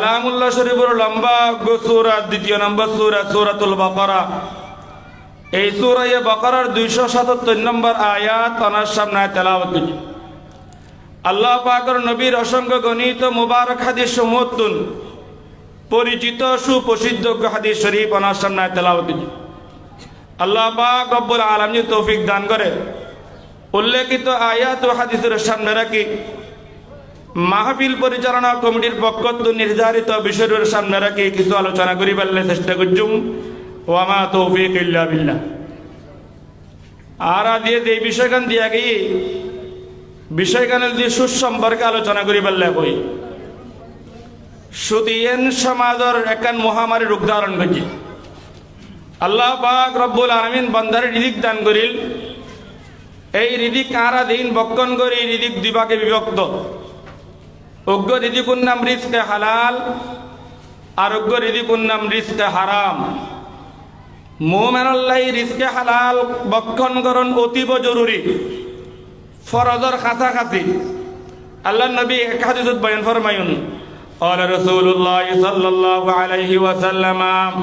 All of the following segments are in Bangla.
কালামুল্লাহ শরীফের লম্বা সূরা, দ্বিতীয় নম্বর সূরা সূরাতুল বাকারা। এই সূরা বাকারার 277 নম্বর আয়াত ওনার সামনে তেলাওয়াত করি। আল্লাহ পাকের নবীর অসংখ্য গণিত মুবারক হাদিস সমূহতুন পরিচিত সুপ্রসিদ্ধ হাদিস শরীফ ওনার সামনে তেলাওয়াত করি। আল্লাহ পাক রব্বুল আলামিন তৌফিক দান করে উল্লেখিত আয়াত ও হাদিসের সামনে রাখি মাহফিল পরিচালনা কমিটির পক্ষ নির্ধারিত বিষয়ের সামনে রাখি কিছু আলোচনা করি বললে চেষ্টা করছুম। ওয়া মা তৌফিক ইল্লা বিল্লাহ। আর দিয়ে এই বিষয়গান দিয়া গিয়ে বিষয়গানের যে সুসম্পর্কে আলোচনা করি বললে কই সুদিয়েন সমাজের একান মহামারীর রূপ ধারণ করছি। আল্লাহ পাক রব্বুল আলামিন বান্দারে রিজিক দান করিল। এই রিজিক আরা দিন বক্ষণ করি রিজিক দিবাকে বিভক্ত। অজ্ঞ রিজিকুর নাম রিজকে হালাল, আরোগ্য রিজিকুর নাম রিজকে হারাম। মুমিনুল্লাহ রিজকে হালাল বক্ষণ করণ অতীব জরুরি, ফরজর কাছাকাছি। আল্লাহ নবী এক হাদিসত বয়ান ফরমায়ুন, ক্বালা রাসূলুল্লাহ সাল্লাল্লাহু আলাইহি ওয়াসাল্লাম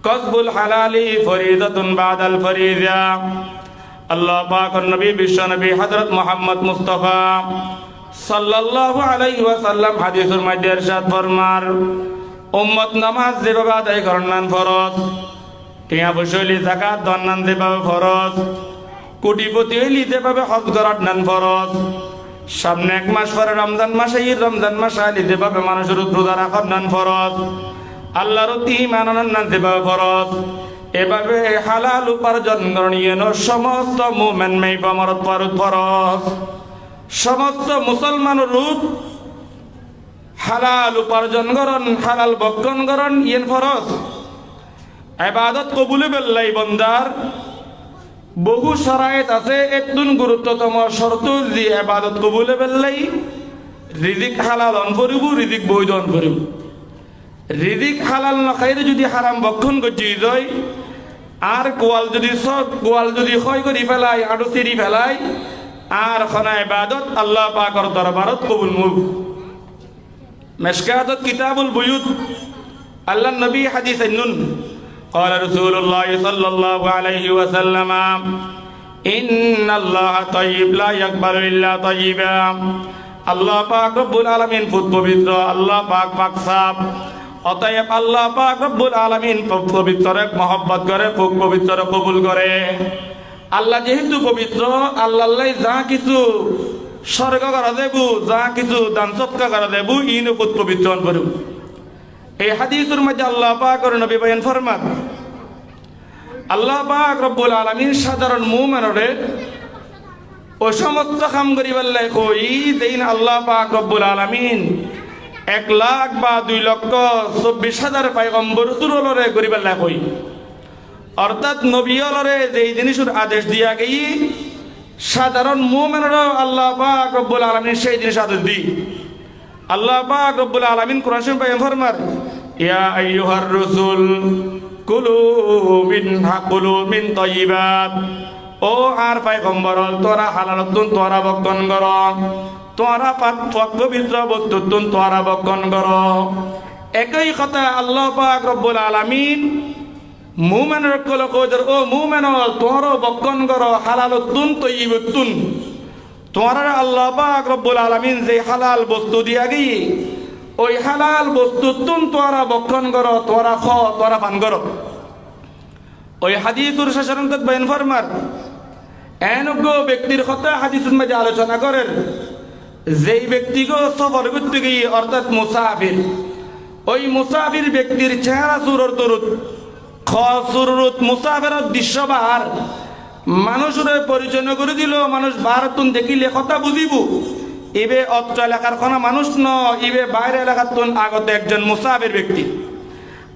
কসবুল হালালি ফরিদাতুন বাদাল ফরিদা। আল্লাহ পাকের নবী বিশ্ব নবী হযরত মুহাম্মদ মুস্তাফা সাল্লাল্লাহু আলাইহি ওয়াসাল্লাম হাদিসের মধ্যে ইরশাদ ফরমার, উম্মত নামাজ যেভাবে আদায় করেন ফরজ, টিয়া বসলি যাকাত দন্নান যেভাবে ফরজ, কোটিপতি হইলি যেভাবে হজ করার নান ফরজ, সামনে এক মাস পরে রমজান মাসে রমজান মাসে আইলি যেভাবে মানুষের রোজা রাখার নান ফরজ, আল্লাহর অতি মানানোর নান যেভাবে ফরজ, এভাবে হালাল উপার্জন করিয়ে সমস্ত মুমিন মেইবামরত ফরজ। সমস্ত মুসলমানের রূপ হালাল উপার্জন করন, হালাল বক্ষণ করন ইয়েন ফরজ। ইবাদত কবুলে বেল্লাই বন্দার বহু শরায়েত আছে। একদম গুরুত্বতম শর্ত যে ইবাদত কবুলে বেল্লাই রিজিক হালাল অন করিব, রিজিক বৈধ অন করিব। রিজিক হালাল নখাইরে যদি হারাম বক্ষণ করছি যায় আর গোয়াল যদি ক্ষয় করি ফেলাই আড়ু চিরি ফেলাই আর খানা ইবাদত আল্লাহ পাকের দরবারত কবুল মুখ। মিশকাতুত কিতাবুল বুয়ুত আল্লাহ নবী হাদিস নুন قال رسول الله صلى الله عليه وسلم إن الله طيب لا يقبل إلا طيبا। আল্লাহ পাক রব্বুল আলামিন পবিত্র, আল্লাহ পাক পাক সাফ। অতএব আল্লাহ পাক রব্বুল আলামিন পবিত্রকে মহব্বত করে, পবিত্র কবুল করে। আল্লাহ যেহেতু পবিত্র, আল্লাহ যা কিছু স্বর্গ করা দেবু, যা কিছু দান সৎকার করা দেবু ইন পবিত্র করব। এই হাদিসের মধ্যে আল্লাহ পাকের নবী বয়ান ফরমান, আল্লাহ পাক রব্বুল আলামিন সাধারণ মুমিনরে ও সমস্ত কাম করিবার লাই কই দেন। আল্লাহ পাক রব্বুল আলামিন 1,00,000 বা 2,24,000 পয়গম্বর রাসূলরে করিবার লাই কই। অর্থাৎ নবীলরে যেই জিনিসের আদেশ দিয়া গই সাধারণ মুমিনরা আল্লাহ পাক রব্বুল আলামিন সেই জিনিস আদেশ দি। আল্লাহ পাক রব্বুল আলামিন কোরআন শরীফে ফরমার, ইয়া আইয়ুহার রাসূল কুলু মিন তাইয়্যিবাত। ও আর পয়গম্বর তোরা হালালতুন তোরা বক্ষণ কর, তোরা পাক পবিত্র বস্তুতুন তোরা বক্ষণ কর। একই কথা আল্লাহ পাক রব্বুল আলামিন মুমিনের কল কইদের, ও মুমিন তোরা বক্ষণ কর হালালতুন তাইয়্যিবাতুন। তোরা আল্লাহ পাক রব্বুল আলামিন যে হালাল বস্তু দিয়া গই ওই হালাল বস্তু তুন তোরা বক্ষণ কর, তোরা খ তোরা পান কর। ওই হাদিসুর শাসনত বয়ান ফরমার এনজ্ঞ ব্যক্তির কথা হাদিসের মধ্যে আলোচনা করেন যেই ব্যক্তিকে সফর করতে গিয়ে অর্থাৎ মুসাফির, ওই মুসাফির ব্যক্তির চেহারা সুরত মুসাফিরের দৃশ্য বাহার মানুষের পরিচয় করে দিল। মানুষ বাহারতুন দেখিলে কথা বুঝিব ইবে অত্র এলাকার কোনো মানুষ ন, ইবে বাইরে এলাকার তুন আগত একজন মুসাফির ব্যক্তি।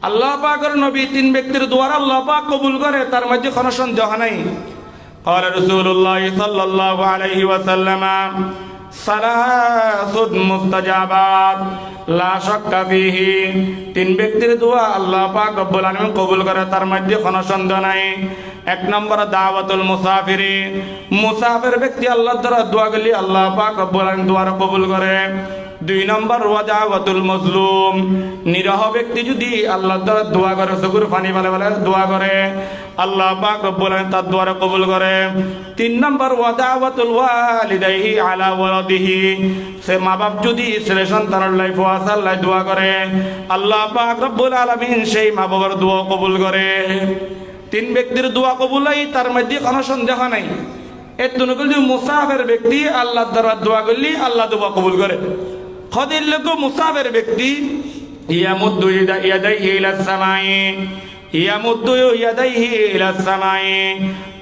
আল্লাহ পাকের নবী 3 ব্যক্তির দোয়ার আল্লাহ পাক কবুল করে, তার মধ্যে কোনো সন্দেহ নাই। قال رسول الله صلى الله عليه وسلم সালাসুন মুস্তাজাবাত লা শাক্কা ফিহি। 3 ব্যক্তির দোয়া আল্লাহ পাক রব্বুল আলামিন কবুল করে, তার মধ্যে কোনো সন্দেহ নাই। 1 নম্বর দাওয়াতুল মুসাফির ব্যক্তি আল্লাহর দ্বারা দোয়া করলে আল্লাহ পাক রব্বুল আলামিন দোয়া কবুল করে। 2 নম্বর ওয়াদাওয়াতুল মাজলুম, নিরহ ব্যক্তি যদি আল্লাহর দ্বারা দোয়া করে, চকুর পানি ফেলে ফেলে দোয়া করে, আল্লাহ পাক রব্বুল আলামিন তার দোয়া কবুল করে। 3 নম্বর ওয়াদাওয়াতুল ওয়ালিদাইহি আলা ওয়ালাদিহি, সে মা বাপ যদি ছেলে সন্তানের লাই ফওয়াসার লাই দোয়া করে, আল্লাহ পাক রব্বুল আলামিন সেই মা বাবার দোয়া কবুল করে। 3 ব্যক্তির দোয়া কবুল হয়, তার মধ্যে কোনো সন্দেহ নাই। এত যদি মুসাফির ব্যক্তি আল্লাহর দ্বারা দোয়া করলে আল্লাহ দোয়া কবুল করে। খদির লোক মুসাফির ব্যক্তি ইয়ামুদ্দু ইয়াদাইহি ইলাস সামাই, ইয়ামুদ্দু ইয়াদাইহি ইলাস সামাই,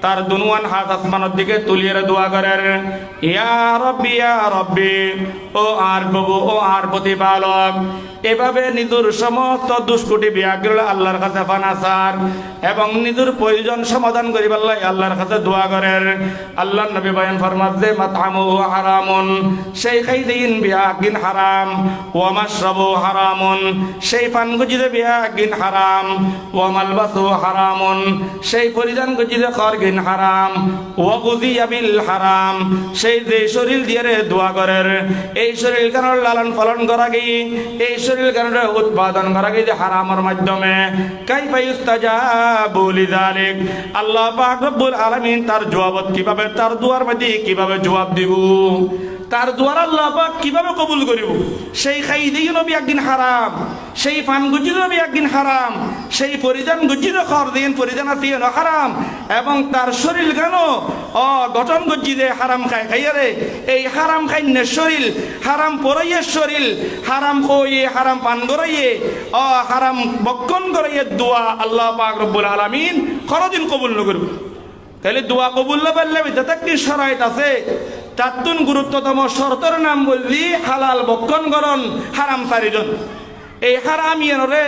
তার দুনুয়ান হাত আসমানের দিকে তুলিয়ে দোয়া করেন, ইয়া রব্বি, ও আর প্রভু, ও আর প্রতিপালক। এভাবে নিজের সমস্ত দুষ্কুটি বিয়াগ্রহ আল্লাহর কাছে ফানাসার এবং নিজের প্রয়োজন সমাধান করিবার লাগে আল্লাহর কাছে দোয়া করেন। আল্লাহর নবী বয়ান ফরমাত যে মাতআমুহু হারামুন, সেই খাইদিন বিয়াকিন হারাম, ওয়া মাশরাবু হারামুন, সেই পান গজিদে বিয়াকিন হারাম, ওয়া মালবাসু হারামুন, সেই পরিধান গজিদে খরগিন হারাম, ওয়া গুযিয়া বিল হারাম, সেই যে শরীর দিয়ে দোয়া করেন, এই শরীর কেন লালন পালন করা গিয়ে, এই শরীর কেন উৎপাদন করা গিয়ে হারামের মাধ্যমে, কাইফা ইস্তাজাবু লিযালিক, আল্লাহ পাক রব্বুল আলামিন তার জবাব কিভাবে, তার দোয়ার মধ্যে কিভাবে জবাব দিব, তার দোয়ার আল্লাহ পাক কিভাবে কবুল করিব। সেই খাইদিও নবী একদিন হারাম, সেই পান গুজির নবী একদিন হারাম, সেই পরিধান গুজির খরদিন পরিধান আতিও হারাম, এবং তার শরীর কেন গঠন গজ্জিদে হারাম খায় খাইয়ারে, এই হারাম খাইনে শরীর, হারাম পরাইয়ে শরীর, হারাম খইয়ে, হারাম পান করাইয়ে, হারাম বক্ষণ করাইয়ে দোয়া আল্লাহ পাক রব্বুল আলামিন খরদিন কবুল নকরব। তাহলে দোয়া কবুল না পারলে যাতে কি শরাইত আছে, তাতুন গুরুত্বতম শর্তের নাম বললি হালাল বক্ষণ করণ, হারাম 4 জন। এই হারাম ইয়েনরে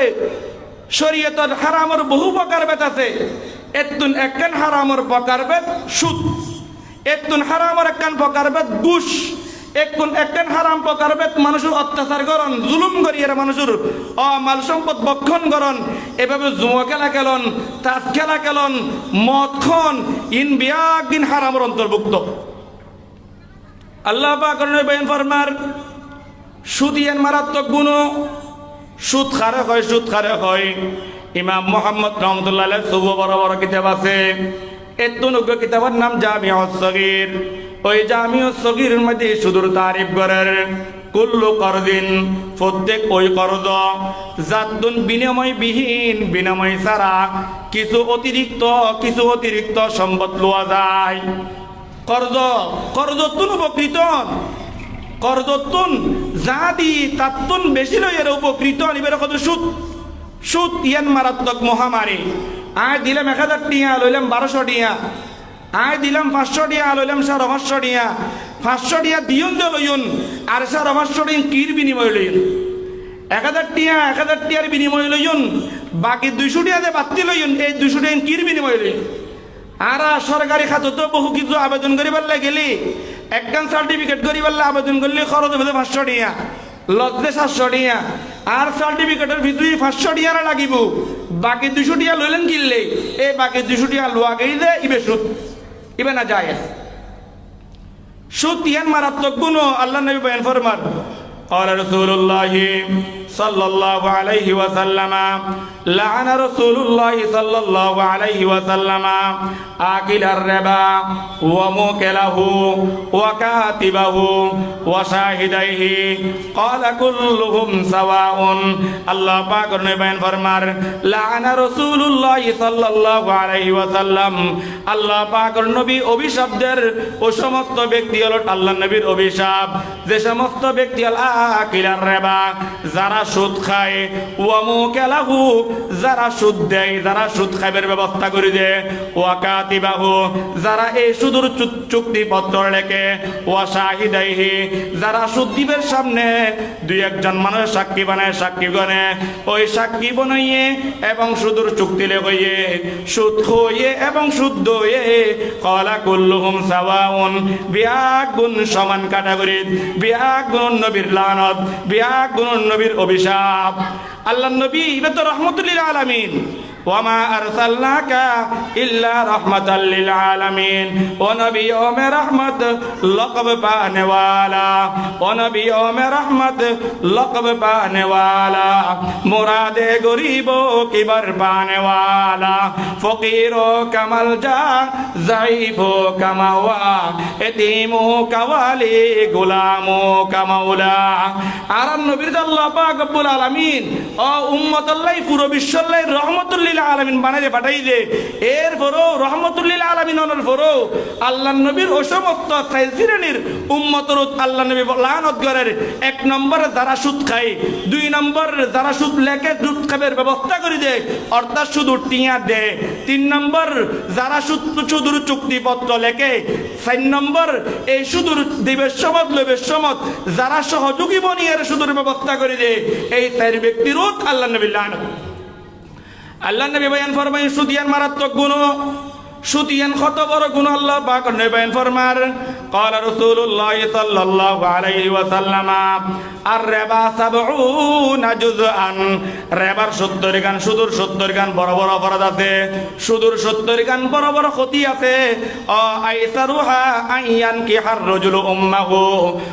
শরীয়তের হারামের বহু প্রকারভেদ আছে। এতুন একখান হারামের প্রকারভেদ সুদ, এতুন হারামের একখান প্রকারভেদ ঘুষ, একখান হারাম প্রকারভেদ মানুষের অত্যাচার করণ, জুলুম করিয়ে মানুষের মাল সম্পদ বক্ষণ করণ, এভাবে জুয়া খেলা খেলন, তাস খেলা খেলন, মদ খন, ইন বিয়াগিন হারামের অন্তর্ভুক্ত। আল্লাহ পাক বয়ান ফরমার সুদ ইয়ান মারাত্মক গুণ, সুদ খারে হয়, সুদ খারে হয়। ইমাম মুহাম্মদ রহমতুল্লাহ আলাইহি সুবহ বড় বড় কিতাব আছে, এতনুগ্র কিতাবের নাম জামিউস সগীর। ওই জামিউস সগীরের মধ্যে সুদূর তারিফ করেন, কুল্লু করদিন, প্রত্যেক ওই কর্জ, জাতুন বিনিময় বিহীন, বিনিময় ছাড়া কিছু অতিরিক্ত সম্পদ লওয়া যায়। করজতুন উপকৃত, করজতুন যা দি তাতুন বেশি লই এর উপকৃত নিবের কত সুদ। সুদ ইয়ান মারাত্মক মহামারী। আয় দিলাম 1000 টিয়া, লইলাম 1200 টিয়া, আয় দিলাম 500 টিয়া, লইলাম 500 টিয়া, 500 টিয়া দিউন যে লইউন, আর 500 টিয়া কির বিনিময় লইউন। 1000 টিয়ার বিনিময় লইউন, বাকি 200 টিয়াতে বাতি লইউন, এই 200 টিয়া কির বিনিময় লইউন। আর সরকারি খাতে তো বহু কিছু আবেদন করিবার গেলি, একখান সার্টিফিকেট করিবার আবেদন করলে খরচ হবে 500 টিয়া, লজ্জে 700 টিয়া, আর সার্টিফিকেটের ভিতরে 500 টিয়া লাগিব, বাকি 200 টিয়া লইলেন কিনলে, এই বাকি 200 টিয়া লোয়া গেলে ইবে সুদ, ইবে না যায়। সুদ ইয়ান মারাত্মক গুণ। আল্লাহ নবী বয়ান ফরমান, قال رسول الله صلى الله عليه وسلم لعن رسول الله صلى الله عليه وسلم آكل الربا وموكله وكاتبه وشاهديه قال كلهم سواء। আল্লাহ পাক বয়ান ফরমার, لعن رسول الله صلى الله عليه وسلم, আল্লাহ পাক নবী অভিশাপদের ও সমস্ত ব্যক্তি হলো আল্লাহ নবীর অভিশাপ, যে সমস্ত ব্যক্তি আকিলার রিবা, যারা সুদ খায়, ওয়া মুকালাহু, যারা সুদ দেয়, যারা সুদ খাইবার ব্যবস্থা করে দেয়, ওয়া কাতিবাহু, যারা এই সুদূর চুক্তিপত্র লেখে, ওয়া শাহিদাইহি, যারা সুদ দিবের সামনে 2-1 মানুষ সাক্ষী বানায়, সাক্ষী গনে, ওই সাক্ষী বানাইয়ে এবং সুদূর চুক্তি লেখইয়ে, সুদ খইয়ে এবং সুদ দইয়ে, ক্বালা কুল্লুহুম সাওয়াউন, বিয়াগুন সমান ক্যাটাগরি, বিয়াগুন নবীর লানত, বিয়াগুন নবীর অভিশাপ। আল্লাহ নবী ইবে তো রহমতুল লিল আলামিন, ওয়ামা আরসালনাকা ইল্লা রাহমাতাল লিল আলামিন। ও নবী ও মে রহমত লকব পানে ওয়ালা, ও নবী ও মে রহমত লকব পানে ওয়ালা, মুরাদে গরিবো কি বার পানে ওয়ালা, ফকিরো কামাল যা জাইফো কামাওয়া, এতিমো কাওয়ালি গোলামো কামাউলা। আর নবীর আল্লাহ পাক রব্বুল আলামিন ও উম্মত আল্লাহ পুরো বিশ্বল্লাহ রহমতুল লিল আলামিন বানাইতে পাঠাই দে। এরপরও রহমতুল লিল আলামিন হওয়ার পরও আল্লাহ নবীর ও সমস্ত শ্রেণীর উম্মতের আল্লাহ নবী লানত করেন। এক নম্বরে যারা সুদ খায়, দুই নম্বর যারা সুদ লেখে সুদ খাবের ব্যবস্থা করে দেয় অর্থাৎ শুধু টিয়া দেয়, তিন নম্বর যারা সুদূর চুক্তিপত্র লেখে, চার নম্বর এই সুদূর দিবের সমত লবের সমত যারা সহযোগী বনিয়ে সুদূর ব্যবস্থা করে দেয়, এই চার ব্যক্তির আল্লাহ নবী লানত। আল্লাহ নবী বয়ান ফরমায় সুদিয়ান মারাত্মক গুণ, সুদিয়ান কত বড় গুণ আল্লাহ পাক নবী বয়ান ফরমার ক্বালা রাসূলুল্লাহ সাল্লাল্লাহু আলাইহি ওয়াসাল্লাম আর রিবা 70 জুজআন, রিবার 70 গান, সুদূর 70 গান বড় বড় অপরাধ আছে, সুদূর 70 গান বড় বড় ক্ষতি আছে। ও আইসারুহা আইয়ান কি হার রাজুল উম্মাহু,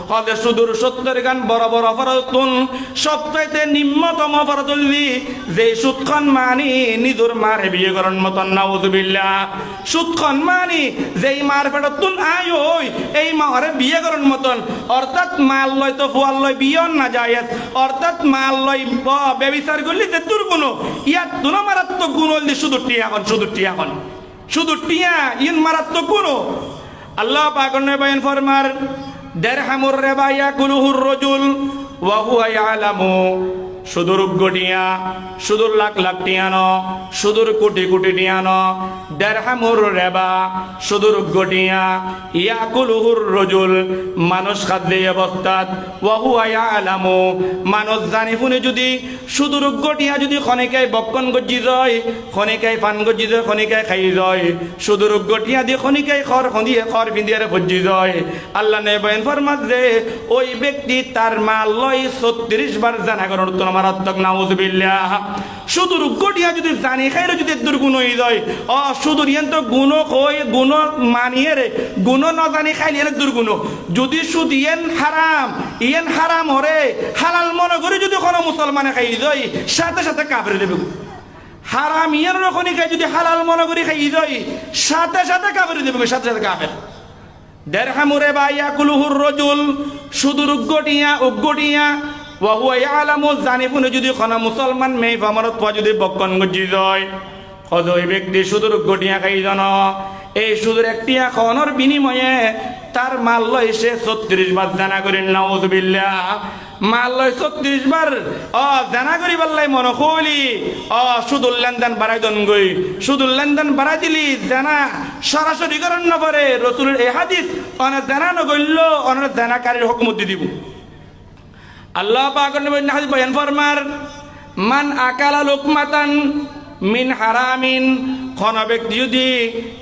হদে সুদূর 70 গান বড় বড় অপরাধতুন সবচাইতে নিম্নতম অপরাধ হলি যে সুদখান মানি নিজুর মারে বিয়ে করার মতন, নাউযুবিল্লাহ। সুদখান মানি যেই মার পেটতুন আয় ওই এই মারে বিয়ে করার মতন, অর্থাৎ মাল লয় তো ফুয়াল লয় বিয়ে না যায়, অর্থাৎ মাল লয় ব্যবিচার করলি যে তোর গুণ ইয়ার তুন মারাত্মক গুণ হলি শুধু টিয়া এখন, শুধু টিয়া এখন, শুধু টিয়া ইন মারাত্মক গুণ। আল্লাহ পাক বয়ান ফরমার দিরহামুর রিবা ইয়াকুলুহুর রাজুল ওয়া হুয়া ইয়ালামু, সুদূর গটিয়া সুদূর লাখ লাখ টিয়ানো, সুদূর কোটি কোটি টিয়ানো, দিরহামুর রিবা সুদূর গটিয়া ইয়াকুলুহুর রাজুল মানুষ খাদ্যে অবস্থাত, ওয়া হুয়া ইয়ালামু মানুষ জানি শুনে যদি সুদূর গটিয়া যদি খনিকায় বক্কন গজি যায়, খনিকায় পান গজি যায়, খনিকায় খাই যায়, সুদূর গটিয়া দিয়ে খনিকায় খর খন্দিয়ে খর বিন্দিয়ে ভজি যায়। আল্লাহ নে বয়ান ফরমাত যে ওই ব্যক্তি তার মাল লয় 36 বার জানা করার তো মারাত্মক, নাউযুবিল্লাহ। সুদূর গটিয়া যদি জানি খাইলে যদি দুর্গুণ হয়ে যায়, ও সুদূর ইয়ান তো গুণ কই গুণ মানিয়ে রে গুণ ন জানি খাইলে এর দুর্গুণ। যদি সুদ ইয়ান হারাম হরে হালাল মনে করে যদি কোনো মুসলমানে খাই যায় সাথে সাথে কাফের দেবে। হারাম ইয়ান রকনি খাই যদি হালাল মনে করে খাই যায় সাথে সাথে কাফের দেবে, সাথে সাথে কাফের। দিরহামুর রিবা ইয়াকুলুহুর রাজুল সুদূর গটিয়া উগটিয়া ওয়া হুয়া ইয়ালামু জানি শুনে যদি কোনো মুসলমান মেয়ে ফামারত পা যদি বক্কন গজি যায়, কত ওই ব্যক্তি সুদূর গটিয়া খাই জন, এই সুদূর একটিয়া খাওয়ানোর বিনিময়ে তার মাল লয় সে 36 বার জানা করেন, নাউযুবিল্লাহ। মাল লয় 36 বার জানা করি পাল্লাই মনে কইলি সুদুর লেনদেন বাড়াই দন গই, সুদুর লেনদেন বাড়াই দিলি জানা সরাসরি করেন না পারে। রসুলের এই হাদিস অনেক জানা নগইল অনেক জানাকারীর হুকুম দি দিব। আল্লাহ পাক হাদিস বয়ান ফরমার মান আকালা লুকমাতান মিন হারামিন, কোন ব্যক্তি যদি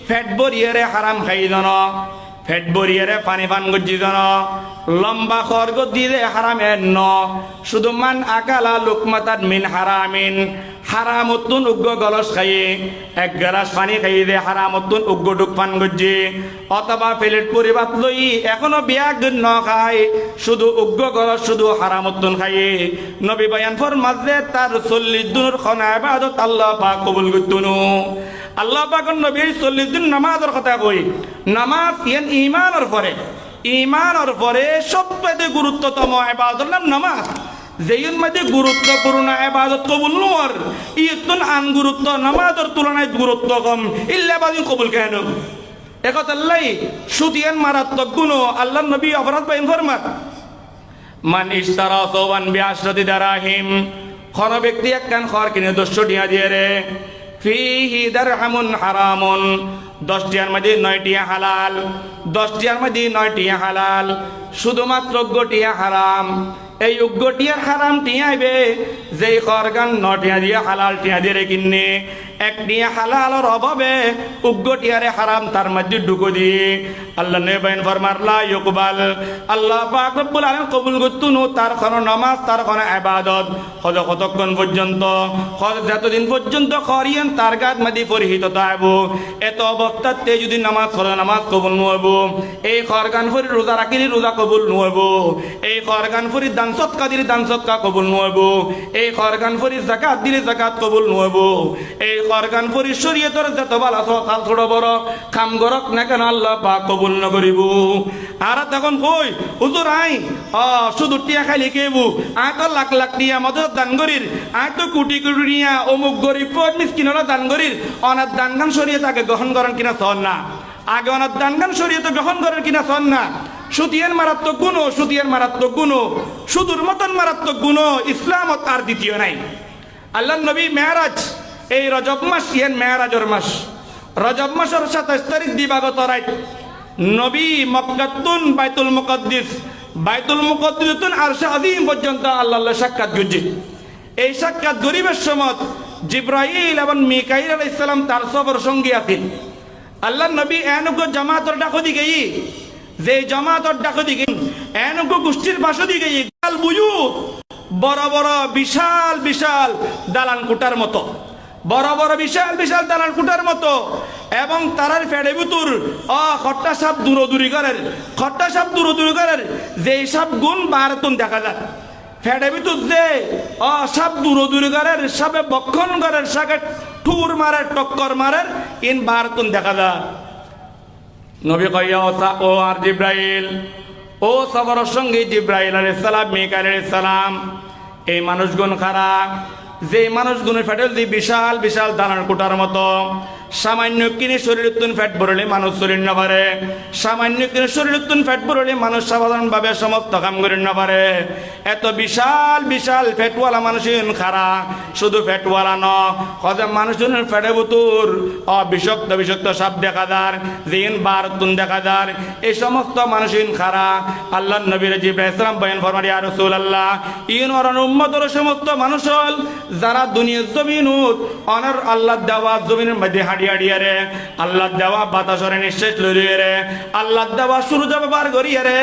ফেট বরিয়ারে হারাম খাই জন, ফেট বরিয়ারে পানি পান গজি জন, লম্বা খরগ দিলে হারামের ন, শুধু মান আকালা লুকমাতান মিন হারামিন, হারামতুন উগ্র গলস খাইয়ে এক গ্লাস পানি খাইয়ে দে হারামতুন উগ্র ডুক পান গজি, অথবা প্লেট পরিবাত লই এখনো বিয়াক ন খায় শুধু উগ্র গলস শুধু হারামতুন খাইয়ে, নবী বয়ান ফরমাত যে তার 40 দিনের খানা ইবাদত আল্লাহ পাক কবুল করতুনু। আল্লাহ পাক নবী 40 দিন নামাজের কথা কই, নামাজ ইয়ান ইমানের পরে সবচেয়ে গুরুত্বতম ইবাদতের নাম নামাজ। যেইন মধ্যে গুরুত্বপূর্ণ ইবাদত কবুল নর ইতুন আন গুরুত্ব নামাজের তুলনায় গুরুত্ব কম, ইল্লা বাদিন কবুল কেন একতাল্লাই সুদিয়ান মারাত্মক গুণ। আল্লাহ নবী অপরাধ বাইন ফরমাত মান ইশতারা সাওবান বিআশরাতি দারাহিম, কোন ব্যক্তি একখান খর কিনে 200 টাকা দিয়ে রে, ফিহি দিরহামুন হারামুন 10 টিয়ার মধ্যে 9 টিয়া হালাল, 10 টিয়ার মধ্যে 9 টিয়া হালাল, শুধুমাত্র গটিয়া হারাম। এই উগ্র টিয়ার হারাম টিয়াইবে যেই খরগান 9 টিয়া দিয়ে হালাল টিয়া দিয়ে কিনে এক নিয়ে হালালর অভাবে উগ্গটিয়ারে হারাম তার মধ্যে ঢুকো দিয়ে আল্লাহ নেবেন ফরমার লা ইকবাল আল্লাহ পাক রব্বুল আলামিন কবুল করতুনো তার কোন নামাজ তার কোন ইবাদত কতক্ষণ পর্যন্ত যতদিন পর্যন্ত করিয়েন তার গাত মধ্যে পরিহিত থাকব এত অবস্থাতে যদি নামাজ পড়ে নামাজ কবুল নহব এই খরগান ফুরি রোজা রাখিলে রোজা কবুল নহব এই খরগান ফুরি দান সৎকা দিলে দান সৎকা কবুল নহব এই খরগান ফুরি যাকাত দিলে যাকাত কবুল নহব এই খরগান ফুরি শরীয়তের যত ভালো সকাল ছোট বড় কাম করক না কেন আল্লাহ পাক কবুল ন করিব আর তখন কই হুজুর আই শুধু টিয়া খাইলে কেবু আয় তো লাখ লাখ টিয়া মদত দান করির আয় তো কোটি কোটি টিয়া অমুক গরিব মিসকিনরা দান করির অনাথ দান গান শরীয়ত আগে গ্রহণ করেন কিনা চল না আগে অনাথ দান গান শরীয়ত গ্রহণ করেন কিনা চল না সুতিয়ের মারাত্মক গুণ সুতিয়ের মারাত্মক গুণ সুদূর মতন মারাত্মক গুণ ইসলামত আর দ্বিতীয় নাই আল্লাহ নবী মেরাজ এই রজব মাস ইয়েন মেরাজের মাস রজব মাসের 27 তারিখ দিবাগত রাত নবী মক্কাতুন বাইতুল মুকদ্দিসতুন আরশে আযীম পর্যন্ত আল্লাহর সাক্ষাৎ করছে এই সাক্ষাৎ গরিবের সময় জিব্রাইল এবং মিকাইল আলাইহিস সালাম তার সফর সঙ্গী আছেন আল্লাহ নবী এনুগো জামাতর ডাকো দিকে যে জামাতর ডাকো দিকে এনুগো গোষ্ঠীর পাশে দিকে গাল বুয়ু বড় বড় বিশাল বিশাল দালান কোঠার মতো বড় বড় বিশাল বিশাল দালান কোঠার মতো এবং তারার ফেড়ে ভিতর খট্টা সাপ দূরদূরি করেন খট্টা সাপ দূরদূরি করেন যে সব গুণ বারতুন দেখা যায় ফেড়ে ভিতর যে সাপ দূরদূরি করেন সাপে বক্ষণ করেন সাকে ঠুর মারের টক্কর মারের ইন বারতুন দেখা যায় নবী কইয়া ও আর জিব্রাইল ও সফরের সঙ্গে জিব্রাইল আলাইহিস সালাম মিকাইল আলাইহিস সালাম এই মানুষগুণ খারাপ যে মানুষগুলো ফেটেল দিয়ে বিশাল বিশাল দানার কোটার মতো সামান্য কিনে শরীরতুন ফ্যাট ভরলে মানুষ শরীর না পারে সামান্য কিনে শরীরতুন ফ্যাট ভরলে মানুষ সাধারণভাবে সমস্ত কাম করে না পারে এত বিশাল বিশাল ফ্যাটওয়ালা মানুষের খারা শুধু ফ্যাটওয়ালা ন হজম মানুষের ফ্যাটে বুতুর বিষাক্ত বিষাক্ত সাপ দেখা যার জিন বারতুন দেখা যার এই সমস্ত মানুষের খারা আল্লাহ নবীর জিব্রাইল সালাম বয়ান ফরমান ইয়া রাসূলুল্লাহ ইন ওর উম্মতের সমস্ত মানুষ হল যারা দুনিয়ার জমিনত অনার আল্লাহ দেওয়া জমিনের মধ্যে হাড়িয়ে রে আল্লাহ দেওয়া বাতাসরে নিঃশ্বাস লইয়ে রে আল্লাহ দেওয়া সূর্য ব্যবহার করিয়ে রে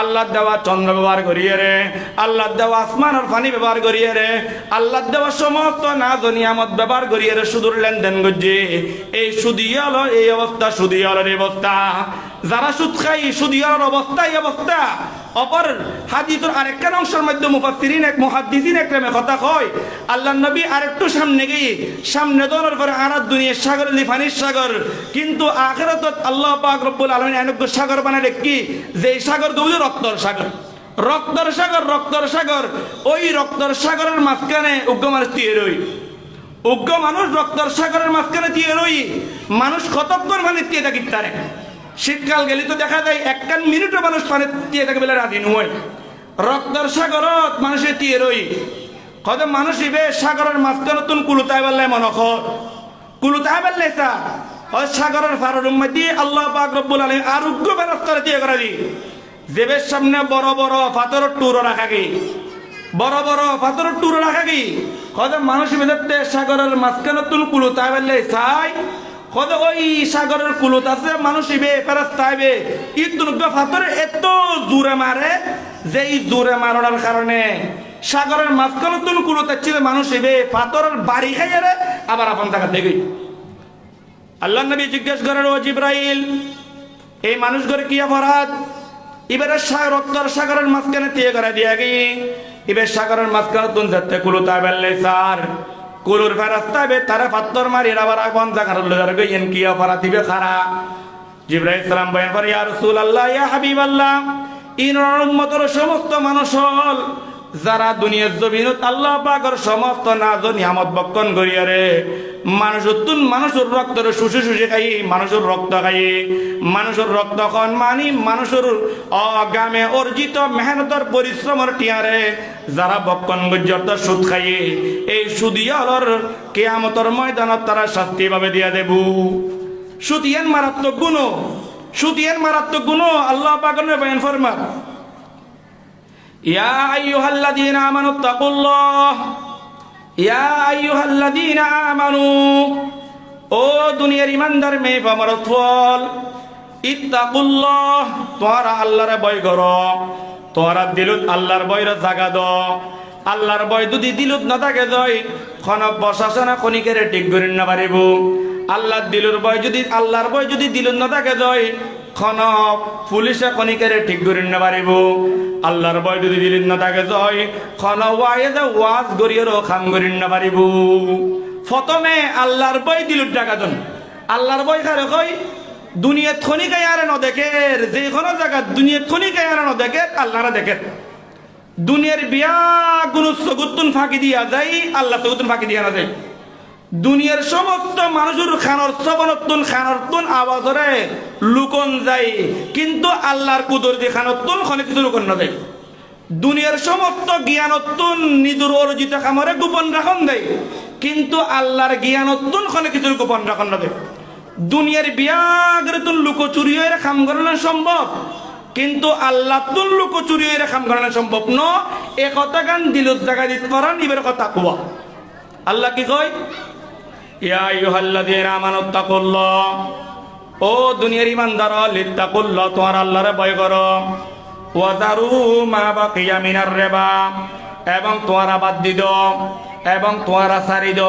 আল্লাহ দেওয়া চন্দ্র ব্যবহার করিয়ে রে আল্লাহ দেওয়া আসমানের পানি ব্যবহার করিয়ে রে আল্লাহ দেওয়া সমস্ত নাজ নিয়ামত ব্যবহার করিয়ে রে সুদূর লেনদেন করছে এই সুদিয়াল এই অবস্থা সুদিয়ালের অবস্থা যারা সুদ খাই সুদিয়ালের অবস্থা এই অবস্থা অপর হাদিসের আরেকটা অংশের মধ্যে মুফাসসিরিন এক মুহাদ্দিসিন একরামে কথা কয় আল্লাহ নবী আরেকটু সামনে গিয়ে সামনে দৌড়ার পরে আর দুনিয়ার সাগর লিফানির সাগর কিন্তু আখিরাতত আল্লাহ পাক রব্বুল আলামিন এনক সাগর বানালে কি যে সাগর গুলো রক্তর সাগর রক্তর সাগর রক্তর সাগর ওই রক্তর সাগরের মাঝখানে উগ্র মানুষ দিয়ে রই উগ্র মানুষ রক্তর সাগরের মাঝখানে দিয়ে রই মানুষ কতক্ষণ মানে দিয়ে থাকি তারে শীতকাল গেলে তো দেখা যায় একটা মিনিটও মানুষ পানি দিয়ে থাকে বলে রাজি নয় রক্তর সাগরত মানুষের দিয়ে রই কত মানুষ ইবে সাগরের মাঝখানে তুন কুলুতায় বললে মনখর কুলুতায় বললে তা ওই সাগরের ফারুর মধ্যে আল্লাহ পাক রব্বুল আলামিন আরোগ্য ব্যবস্থা দিয়ে করা দি জেবের সামনে বড় বড় পাথরের টুরো রাখা গে বড় বড় পাথরের টুরো রাখা গে কত মানুষ বেদতে সাগরের মাঝখানে তুন কুলুতায় বললে চাই কত ওই সাগরের কুলত আছে মানুষ ইবে ফেরস্তা আইবে ইতুন পাথর এত জোরে মারে যে এই জোরে মারার কারণে সাগরের মাঝখানে তুন কুলত ছিল মানুষ ইবে পাথরের বাড়ি খাইয়ে রে আবার আপন টাকা দেখি আল্লাহ নবী জিজ্ঞেস করেন ও জিব্রাইল এই মানুষগুলো কি অপরাধ এবারে রক্তর সাগরের মাঝখানে দিয়ে করে দিয়ে গিয়ে এবার সাগরের মাঝখানে তুন যাতে কুলতা বেললে স্যার কুলুর ফেরাস্তা বে তারা পাত্তর মারি আবার আগন জাগার লজার গইন কি অপরাধ দিবে খারা জিবরাইল সালাম বয়ান করে ইয়া রাসূলুল্লাহ ইয়া হাবিবাল্লাহ ইনর উম্মতের সমস্ত মানুষ হল যারা দুনিয়ার জমিনত আল্লাহ পাকের সমস্ত নাজ নিয়ামত বক্ষণ করিয়া রে মানুষের রক্তর শুষে শুষে খাই মানুষের রক্ত খাই মানুষের রক্ত খন মানি মানুষের অগামে অর্জিত মেহনতর পরিশ্রমের টিয়ারে যারা বক্ষণ গজ্জত সুদ খাই এই সুদিয়ালর কিয়ামতের ময়দানত তারা শাস্তি ভাবে দিয়া দেব সুদিয়ান মারাত্মক গুণ আল্লাহ পাকের বয়ান ফরমান ইয়া আইয়ুহাল্লাযীনা আমানু তাকুল্লাহ ইয়া আইয়ুহাল্লাযীনা আমানু ও দুনিয়ার ইমানদার মেয়ে আমার ফল ইত্তাকুল্লাহ তোরা আল্লাহরে ভয় করো তোরা দিলত আল্লাহর ভয়ের জাগা দ আল্লাহর ভয় যদি দিলত না থাকে দই খন বসাসনা খনিকেরে ঠিক করিন না পারিব আল্লাহর দিলুর ভয় যদি আল্লাহর ভয় যদি দিলত না থাকে দই খন পুলিশে খনিকেরে ঠিক করিন না পারিব আল্লাহর ভয় যদি দিলত না থাকে দই খন ওয়াজ গরিয়েরও খাম করিন না পারিব প্রথমে আল্লাহর ভয় দিলুর জাগা দন আল্লাহর ভয় কারে কই দুনিয়া খনিকায় আর ন দেখে যে কোনো জায়গা দুনিয়া খনিকায় আর ন দেখে আল্লাহরা দেখে দুনিয়ার বিয়া কোনো সগুতুন ফাঁকি দিয়া যায় আল্লাহ সগুতুন ফাঁকি দিয়া না যায় দুনিয়ার সমস্ত মানুষের খানর সবনতুন খানরতুন আওয়াজরে লুকন যায় কিন্তু আল্লাহর কুদরতি খানতুন খনে কিছু লুকন না যায় দুনিয়ার সমস্ত জ্ঞানতুন নিদুর অর্জিত কামরে গোপন রাখন দেয় কিন্তু আল্লাহর জ্ঞানতুন খনে কিছু গোপন রাখন না দেয় দুনিয়ার বিয়াগরে তুন লুকোচুরি হয়ে খাম করানো সম্ভব কিন্তু আল্লাহ তুন লুকোচুরি হয়ে খাম করানো সম্ভব ন এ কথা গান দিলত জায়গা দিতে পারেন এবার কথা কুয়া আল্লাহ কি কয় ইয়া আইয়ুহাল্লাযীনা আমানুত্তাকুল্লাহ ও দুনিয়ার ইমানদার লিত্তাকুল্লাহ তোমার আল্লাহরে ভয় করো ওয়া দারু মা বাকিয়া মিনার রিবা এবং তোমরা বাদ দিদ এবং তোমরা সারি দ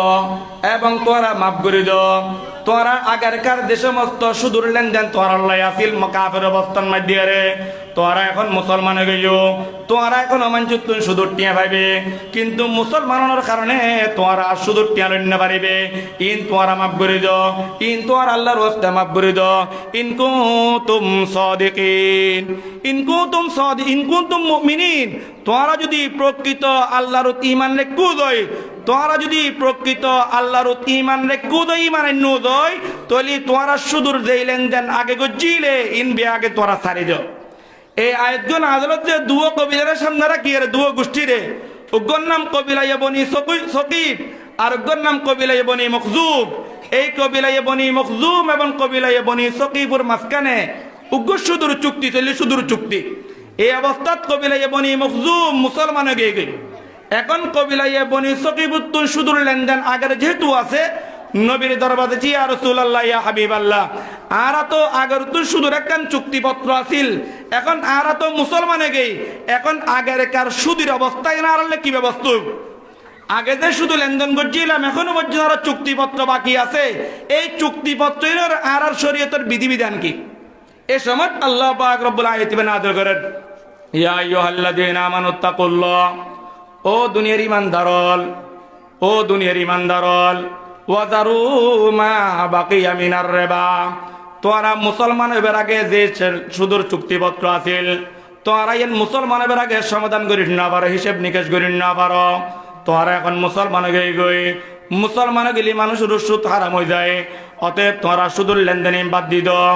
এবং তোমরা মাফ করে দ তোরা আগেরকার যে সমস্ত সুদূর লেনদেন তোরা আসিল কাফের অবস্থান মাধ্যে রে তোরা এখন মুসলমান হয়ে গেল তোরা এখন অমাঞ্চিত সুদূর টিয়া পাইবে কিন্তু মুসলমানের কারণে তোরা সুদূর টিয়া লইতে পারিবে ইন তোরা মাফ করে দ ইন তোর আল্লাহর ওয়াস্তে মাফ করে দ ইন কুনতুম সাদিকিন ইন কুনতুম মুমিনিন তোরা যদি প্রকৃত আল্লাহর ঈমান রেখু দয় তোরা যদি প্রকৃত আল্লাহর ঈমান রেখু দয় মানে নো দয় তলি তোরা সুদূর যেই লেনদেন আগে গজিলে ইন বে আগে তোরা ছাড়ি দাও এই আয়াতগুলো আদালত যে দুও কবিলার সামনে রাখি রে দুও গোষ্ঠী রে উগ্গর নাম কবিলা বনি সকিব আর উগ্গর নাম কবিলা বনি মখজুম এই কবিলা বনি মখজুম এবং কবিলা বনি সকিবুর মাঝখানে উগ্র সুদূর চুক্তি চলি সুদূর চুক্তি এই অবস্থাত কবিলা বনি মখজুম মুসলমান হয়ে গেল এখন কবিলা বনি সকিবুত্তুন সুদূর লেনদেন আগের যেহেতু আছে নবীর দরবারে জি ইয়া রাসূলুল্লাহ ইয়া হাবিবাল্লাহ আরা তো আগের তো সুদূর একখান চুক্তিপত্র আছিল এখন আরা তো মুসলমানে গেই এখন আগের কার সুদীর অবস্থায় না আরলে কি ব্যবস্থা আগে যে শুধু লেনদেন করছিলাম এখনো পর্যন্ত আরো চুক্তিপত্র বাকি আছে এই চুক্তিপত্রের আর শরীয়তের বিধিবিধান কি এ সময় আল্লাহ পাক রব্বুল আলামিন নাযিল করেন ইয়া আইয়ুহাল্লাযীনা আমানুত্তাকুল্লাহ ও দুনিয়ার ঈমানদারল ও দুনিয়ার ঈমানদারল ওয়াদারু মা বাকিয়া মিনার রিবা তোরা মুসলমান হইবার আগে যে সুদূর চুক্তিপত্র আছিল তোরা এন মুসলমান হইবার আগে সমাধান করিস না পারো হিসেব নিকেশ করিস না পারো তোরা এখন মুসলমান হয়ে গই মুসলমান গেলে মানুষের সুদ হারাম হয়ে যায় অতএব তোরা সুদূর লেনদেন বাদ দি দাও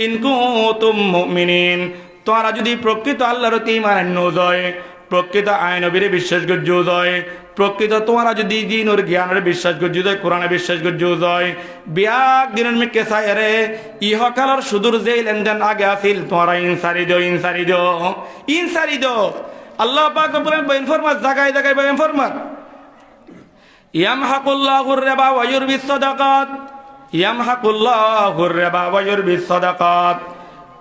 ইন কুনতুম মুমিনিন তোরা যদি প্রকৃত আল্লাহর ঈমান নয় প্রকৃত আইন নবীরে বিশ্বাস করতে হয় প্রকৃত তোমরা যদি দিনের জ্ঞানের বিশ্বাস করতে হয় কোরআনে বিশ্বাস করতে হয় বিয়াক দিনের মেকে সাইরে ইহকালের সুদূর যে লেনদেন আগে আছিল তোমরা ইনসারি দো আল্লাহ পাক বলেন বয়ান ফরমাত জায়গায় জায়গায় বয়ান ফরমাত ইয়ামহাকুল্লাহুর রিবা ওয়া ইউরবিস সাদাকাত ইয়ামহাকুল্লাহুর রিবা ওয়া ইউরবিস সাদাকাত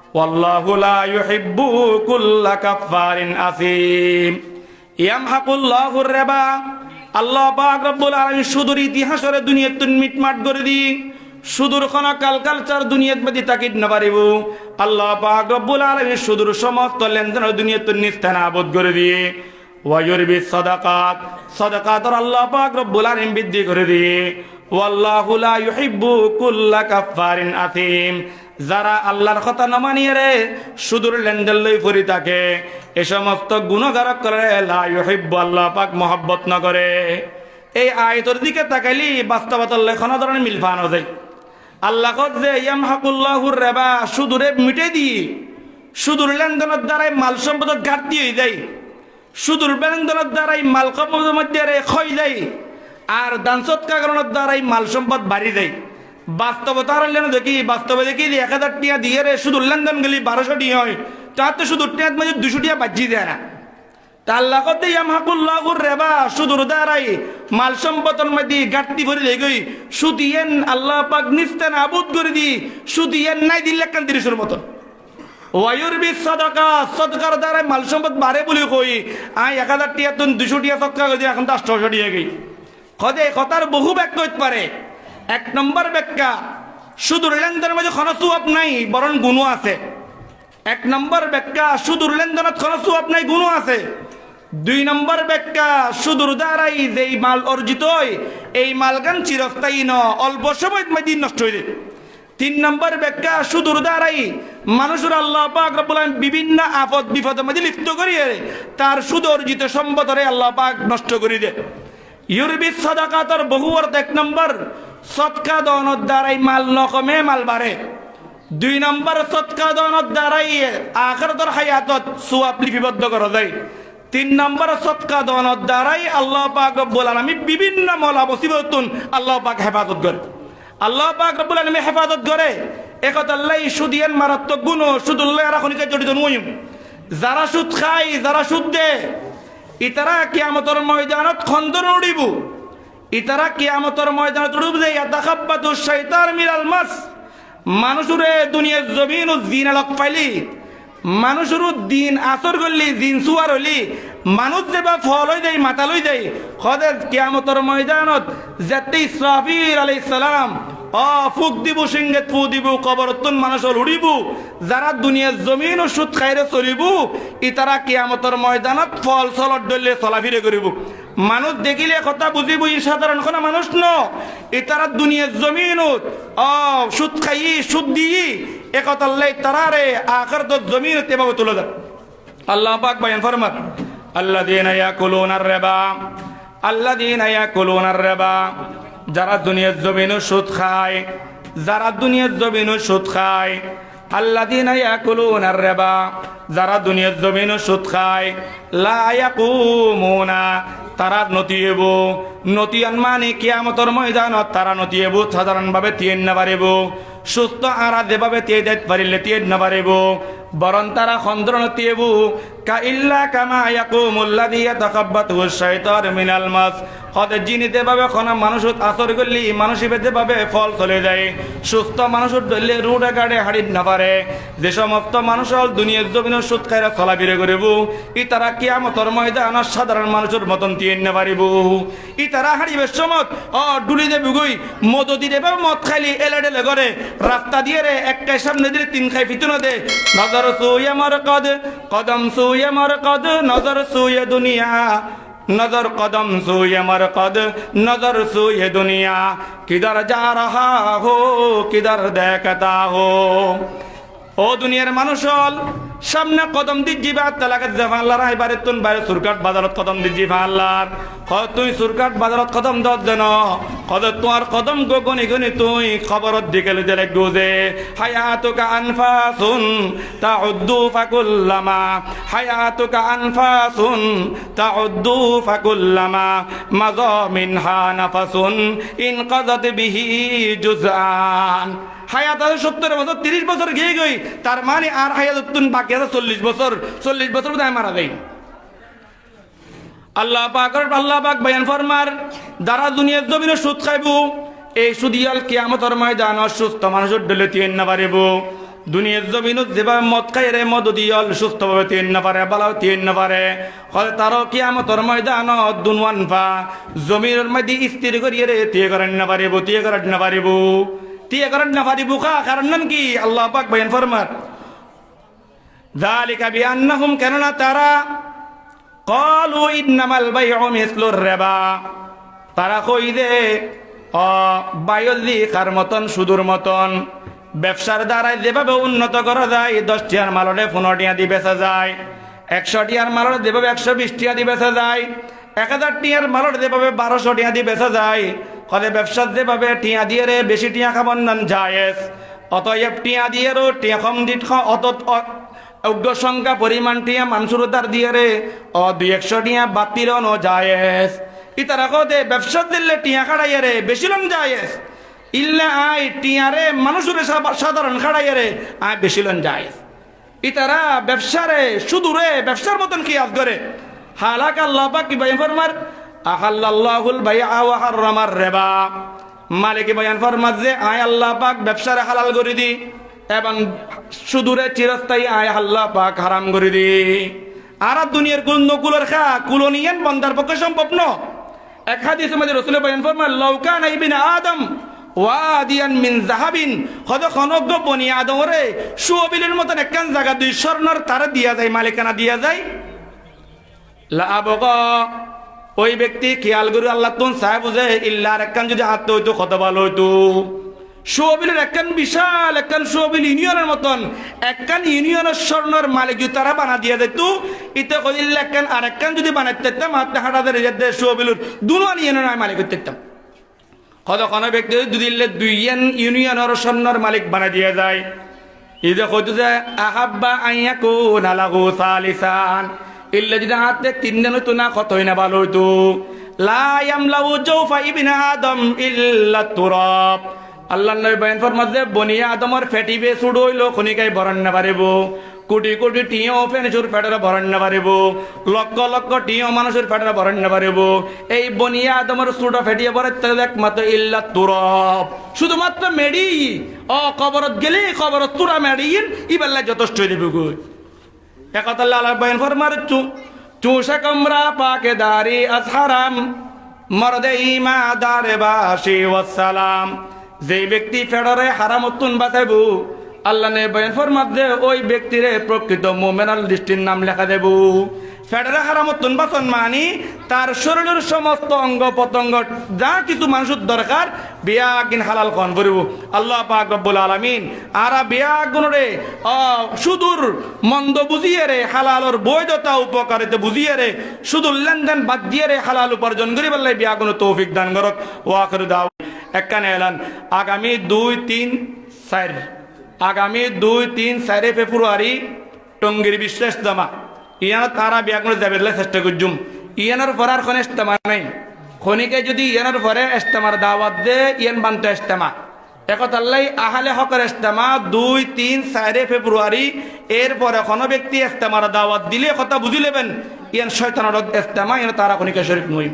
ওয়াল্লাহু লা ইউহিব্বু কুল্লা কাফফারিন আসীম ইয়ামহাকুল্লাহুর রিবা আল্লাহ পাক রব্বুল আলামিন সুদূর ইতিহাসের দুনিয়াতে মিটমাট করে দি সুদূর কোন কালচার দুনিয়াত বাদি তাকিদ না পারিব আল্লাহ পাক রব্বুল আলামিন সুদূর সমস্ত লেনদেন দুনিয়াতে নিস্তানাবুদ করে দিয়ে ওয়া ইউরবিস সাদাকাত সাদাকাতর আল্লাহ পাক রব্বুল আলামিন বৃদ্ধি করে দিয়ে ওয়াল্লাহু লা ইউহিব্বু কুল্লা কাফফারিন আসীম যারা আল্লাহর কথা না মানিয়ে রে সুদূর লেনদেন লই পড়ি থাকে এই সমস্ত গুনাহগারক করে লা ইউহিব্বু আল্লাহ পাক মহব্বত না করে এই আয়াতের দিকে তাকাইলি বাস্তবতার লেখনা ধরনের মিলফান হয়ে যায় আল্লাহ কত যে ইয়ামহাকুল্লাহুর রিবা সুদূরে মিটে দি সুদূর লেনদেনের দ্বারাই মাল সম্পদের ঘাটতি হয়ে যায় সুদূর লেনদেনের দ্বারাই মাল সম্পদের মধ্যে ক্ষয় যায় আর দান সৎকারের দ্বারাই মাল সম্পদ বাড়ি যায় বাস্তবতা দেখি বাস্তবে দেখি 1000 টাকা দিয়ে রে শুধু লেনদেন গেলি 1200 টাকা হয় তার তো শুধু টাকার মধ্যে 200 টাকা বাজি দেয় না তা আল্লাহ কতে ইয়ামহাকুল্লাহুর রিবা সুদুর দ্বারাই মাল সম্পদের মধ্যে ঘাটতি ভরে লেগই সুদিয়েন আল্লাহ পাক নিস্তান আবুদ করে দি সুদিয়েন নাই দিলে কান 30 মতন ওয়ায়ুরবি সাদাকা সদকার দ্বারা মাল সম্পদ বাড়ে বলে কই আই 1000 টিয়া তুন 200 টিয়া সদকা করে এখন 800 টিয়া গই কদে কথার বহু ব্যাখ্যা হইতে পারে। এক নম্বর ব্যাখ্যা সুদূর লেনদেনের মধ্যে কোনো সুয়াব নাই বরং গুণ আছে। এক নম্বর ব্যাখ্যা সুদূর লেনদেনত কোনো সুয়াব নাই গুণ আছে। দুই নম্বর ব্যাখ্যা সুদূর দ্বারাই যেই মাল অর্জিত হয় এই মালগান চিরস্থায়ী ন অল্প সময়ের মধ্যে নষ্ট হয়ে যায়। তিন নম্বর ব্যাখ্যা সুদূর দ্বারাই মানুষের আল্লাহ পাক রব্বুল আলামিন বিভিন্ন আপদ বিপদের মধ্যে লিপ্ত করিয়ে তার সুদ অর্জিত সম্পদরে আল্লাহ পাক নষ্ট করে দেয়। ইউরবি সাদাকাতর বহু অর্থ। এক নম্বর সদকা দানের দ্বারাই মাল নকমে মাল বাড়ে। দুই নম্বর সদকা দানের দ্বারাই আখিরাতের হায়াতত সওয়াব লিপিবদ্ধ করা যায়। তিন নম্বর সদকা দানের দ্বারাই আল্লাহ পাক রব্বুল আলামিন বিভিন্ন মলা মুসিবতুন আল্লাহ পাক হেফাজত করে। আল্লাহ পাক রব্বুল আলামিন হেফাজত করে একত আল্লাহ সুদিয়ান মারাত্মক গুণ সুদুল্লাহ রাখনিকে জড়িত নয়। যারা সুদ খায় যারা সুদ দেয় ইতারা কিয়ামতের ময়দানত খন্দর উড়িব। ইতারা কিয়ামতের ময়দানত উড়িব যে ইয়াতাখাব্বাতু শাইতান মিনাল মাস মানুষরে দুনিয়ার জমিন ও জিন আলোক পাইলি মানুষের দিন আসর করলি দিন সুয়ার হলি মানুষ যেবা ফল হয়ে যায় মাথা লই যায় খদের কিয়ামতের ময়দানত যেতে ইসরাফিল আলাইহিস সালাম ফুক দিব সিংহে ফু দিব কবরতুন মানুষের উড়িব। যারা দুনিয়ার জমিন ও সুদ খাইরে চলিব ইতারা কিয়ামতের ময়দানত ফল চলত ডলে চলাফিরে করিব। মানুষ দেখিলে কথা বুঝিব ই সাধারণ কোনো মানুষ ন ইতারা দুনিয়ার জমিনত সুদ খাই সুদ দিই একতাল্লাই তারারে আখিরাতের জমিন তেভাবে তুলে দেয়। আল্লাহ পাক বয়ান ফরমান আল্লাযীনা ইয়াকুলুনার রিবা আল্লাযীনা ইয়াকুলুনার রিবা যারা দুনিয়ার জমিনে সুদ খায় যারা দুনিয়ার জমিনে সুদ খায় আল্লাযীনা ইয়াকুলুনার রিবা যারা দুনিয়ার জমিনে সুদ খায় লা ইয়াকুমুনা তারা নতিয়েব নতিয়ান মানে কিয়ামতের ময়দানত তারা নতিয়েব সাধারণভাবে তিয়েন না পারিব সুস্থ আরা যেভাবে তিয়ে দিতে পারিলে তিয়ে না পারিব বরং তারা খন্দ্র নতিয়েব কা ইল্লা কামা ইয়াকুমুল্লাযী ইয়াতাখাব্বাতুহু শাইতানু মিনাল মাস কদে জিনিতে ভাবে কোন মানুষ আসর করলি মানুষের যেভাবে ফল চলে যায় সুস্থ মানুষের দলে রুডে গাড়ে হাড়িত না পারে যে সমস্ত মানুষ দুনিয়ার জমিনে সুদ খাইরা চলাফিরে করিব ই তারা কিয়ামতের ময়দানত সাধারণ মানুষের মতন তিয়েন না পারিব। ই তারা হারিবের সময় ডুলি দেবে গুই মদ দিয়ে মদ খাইলি এলেডেলে করে রাস্তা দিয়ে রে একটাই সামনে দিলে তিন খাই ফিতুনো দে নজর সুয়ে মর কদ কদম সুয়ে মর কদ নজর সুয়ে দুনিয়া नजर कदम सोए मरकद नजर सोए दुनिया किधर जा रहा हो किधर देखता हो। ও দুনিয়ার মানুষ হল সামনে কদম দিজি বা তালাকে জাফাল্লার আইবারে তুন বাইরে সুরকাট বাজারত কদম দিজি ফাল্লার তুই সুরকাট বাজারত কদম দত দেন কদ তোমার কদম গগনি গনি তুই খবরত দিকেলে দিলে গুজে হায়াতুকা আনফাসুন তাউদ্দু ফাকুল্লামা হায়াতুকা আনফাসুন তাউদ্দু ফাকুল্লামা মাযা মিনহা নাফাসুন ইনকাযাত বিহি জুজআন। হায়াত আছে 70 বছর 30 বছর গিয়ে গই তার মানে আর হায়াত বাকি আছে 40 বছর বোধহয় মারা যায়। আল্লাহ পাক বয়ান ফরমার যারা দুনিয়ার জমিনে সুদ খাইব এই সুদিয়াল কিয়ামতের ময়দানত সুস্থ মানুষের ডলে তিয়েন না পারিব। দুনিয়ার জমিনত যেভাবে মদ খাই রে মদ দিয়াল সুস্থভাবে তিয়েন না পারে বালাও তিয়েন না পারে তারও কিয়ামতের ময়দানত দুনওয়ান পা জমিনের মধ্যে স্থির করিয়ে রে তিয়ে করেন না পারিব তিয়ে করেন না পারিব তিয়ে করেন না পারিব কারণ নাম কি আল্লাহ পাক বয়ান ফরমার যালিকা বিআন্নাহুম কানানা তারা ক্বালু ইন্নামাল বাইউ মিসলুর রিবা তারা কই দে বায়ুল্লি কার মতন সুদূর মতন ব্যবসার দ্বারা যেভাবে উন্নত করা যায় 10 টিয়ার মালরে 15 টিয়া দিয়ে বেচা যায় 100 টিয়ার মালরে যেভাবে 120 টিয়া দিয়ে বেচা যায় 1000 টিয়ার মালরে যেভাবে 1200 টিয়া দিয়ে বেচা যায় কলে ব্যবসার যেভাবে টিয়া দিয়ে রে বেশি টিয়া খাবার নাম জায়েজ অতএব টিয়া দিয়ে রো টিয়া কম দিত অত অজ্ঞ সংখ্যা পরিমাণ টিয়া মানুষের উদ্ধার দিয়ে রে 200 টিয়া বাতিল ন জায়েজ। ইতারা কদে ব্যবসা দিলে টিয়া খাড়াইয়া রে বেশি লন জায়েজ ইল্লা আই টিয়ারে মানুষের সাধারণ খাড়াইয়া রে আই বেশি লন জায়েজ। ইতারা ব্যবসারে শুধু রে ব্যবসার মতন কি আজ করে হালাক আল্লাহ পাক কি বয়ান ফরমার আহাল্লাল্লাহুল বাইআ ওয়া হাররামার রিবা মালিক বয়ান ফরমার যে আয় আল্লাহ পাক ব্যবসারে হালাল করে দি এবং সুদূরে চিরস্থায়ী আয় আল্লাহ পাক হারাম করে দি। আর দুনিয়ার কোন নকুলের খা কুলনিয়ান বান্দার পক্ষে সম্ভব ন। এক হাদিসের মধ্যে রাসূল বয়ান ফরমার লাউ কানা ইবনে আদম ওয়াদিয়ান মিন যাহাবিন হদ খনগ্য বনি আদমরে সুবিলের মতন একখান জায়গা দুই স্বর্ণর তারা দিয়া যায় মালিকানা দিয়া যায় লা আবগা ওই ব্যক্তি খেয়াল করে আল্লাহ তুন সাহেব বুঝে ইল্লার একখান যদি হাত হইতো কত ভালো হইতো। সুবিলের একখান বিশাল একখান সুবিল ইউনিয়নের মতন একখান ইউনিয়নের স্বর্ণর মালিক যদি তারা বানা দিয়া যেত ইতে কইল্লা একখান আর একখান যদি বানাইতে দিতাম হাতে হাঁটাদের সুবিলের দুনোয়ান ইউনিয়নের মালিক হইতে দিতাম। কত কোনো ব্যক্তি দুদিল্লে দুই ইউনিয়নের স্বর্ণর মালিক বানা দিয়ে যায় ইদে কইতো যে আহাব্বা আইয়াকুন আলাহু সালিসান ইল্লা যদি হাতে তিন দিন হইতো না কত হই না ভালো হইতো লা ইয়ামলাউ জাওফা ইবনে আদম ইল্লা তুরাব আল্লাহ নবী বয়ান ফরমায় যে বনি আদমের ফেটিবে সুড় হইলো খনিকাই ভরণ না পারিব কোটি কোটি টিও ফেনসুর ফেটারে ভরণ না পারিব লক্ষ লক্ষ টিও মানুষের ফেটারে ভরণ না পারিব এই বনি আদমের সুড় ফেটিয়ে ভরে একমাত্র ইল্লা তুরাব শুধুমাত্র মেডি ও কবরত গেলে কবরত তুরা মেডিন ইবেলা যথেষ্ট হয়ে দেবে গো একথা আল্লাহ বয়ান ফরমার চুষা কমরা পাকে দারি আসহারাম মরদে ইমা দারে বাসি ওয়াসসালাম যে ব্যক্তি ফেডরে হারামতুন বাঁচাইব আল্লাহ নে বয়ান ফরমাত যে ওই ব্যক্তিরে প্রকৃত মুমিনাল দৃষ্টির নাম লেখা দেব। ফেডরে হারামতুন বাঁচন মানি তার শরীরের সমস্ত অঙ্গ প্রত্যঙ্গ যা কিছু মানুষের দরকার বিয়া কিন হালাল খন করিব আল্লাহ পাক রব্বুল আলামিন আর বিয়া গুণরে সুদূর মন্দ বুঝিয়ে রে হালালর বৈধতা উপকারিতা বুঝিয়ে রে শুধু লেনদেন বাদ দিয়ে রে হালাল উপার্জন করি বললে বিয়া গুণ তৌফিক দান করক ওয়া আখিরু দাওয়া একখানে এলান আগামী 2-3-4 ফেব্রুয়ারি টঙ্গির বিশ্বাস জমা ইয়ানত তারা বিয়া করে যাবে চেষ্টা করছুম ইয়ানোর পরার কোনো ইস্তেমা নাই খনিকে যদি ইয়ানোর পরে ইস্তেমার দাওয়াত দে ইয়ান বান্ত ইস্তেমা একতাল্লাই আহলে হকের ইস্তেমা 2-3-4 ফেব্রুয়ারি এরপরে কোনো ব্যক্তি ইস্তেমার দাওয়াত দিলে কথা বুঝি লেবেন ইয়ান শয়তানের ইস্তেমা ইয়ান তারা খনিকে শরীক নই